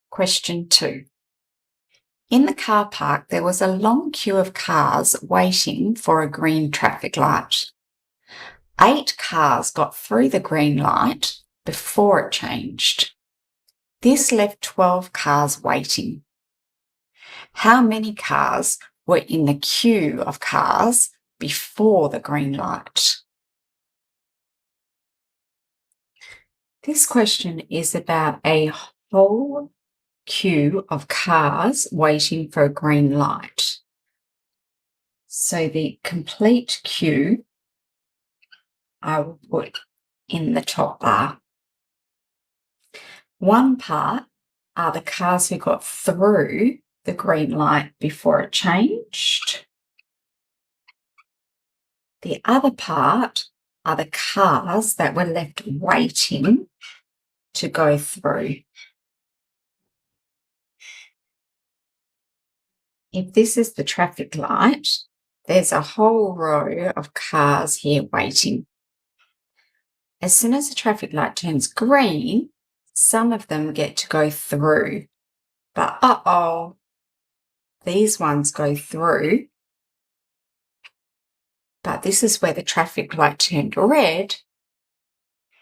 Question 2. In the car park, there was a long queue of cars waiting for a green traffic light. 8 cars got through the green light before it changed. This left 12 cars waiting. How many cars were in the queue of cars before the green light? This question is about a whole queue of cars waiting for a green light. So the complete queue I will put in the top bar. One part are the cars who got through the green light before it changed. The other part are the cars that were left waiting to go through. If this is the traffic light, there's a whole row of cars here waiting. As soon as the traffic light turns green, some of them get to go through. But these ones go through. But this is where the traffic light turned red.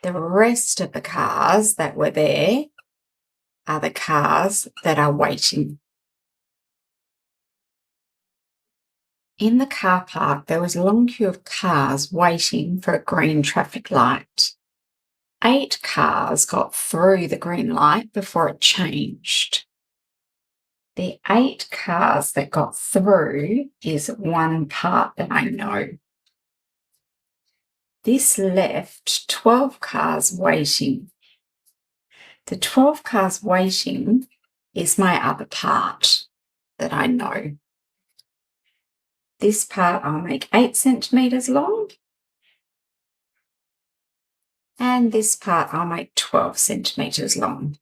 The rest of the cars that were there are the cars that are waiting. In the car park, there was a long queue of cars waiting for a green traffic light. 8 cars got through the green light before it changed. The 8 cars that got through is one part that I know. This left 12 cars waiting. The 12 cars waiting is my other part that I know. This part I'll make 8 centimetres long. And this part I'll make 12 centimetres long.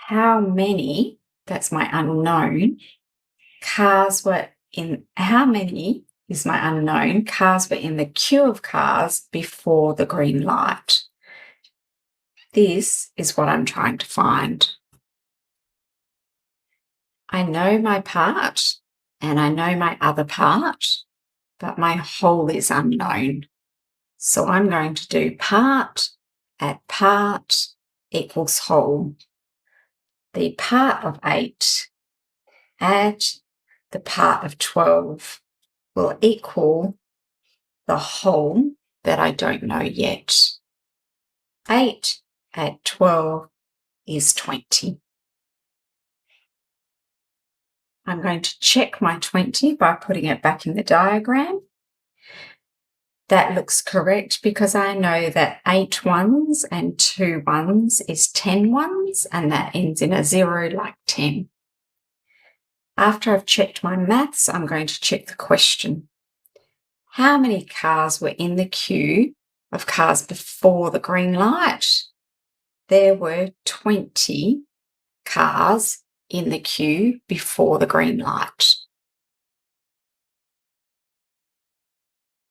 How many, that's my unknown, cars were in, how many is my unknown, cars were in the queue of cars before the green light? This is what I'm trying to find. I know my part and I know my other part, but my whole is unknown. So I'm going to do part add part equals whole. The part of 8 add the part of 12 will equal the whole that I don't know yet. 8 add 12 is 20. I'm going to check my 20 by putting it back in the diagram. That looks correct because I know that 8 ones and 2 ones is 10 ones, and that ends in a 0 like 10. After I've checked my maths, I'm going to check the question. How many cars were in the queue of cars before the green light? There were 20 cars in the queue before the green light.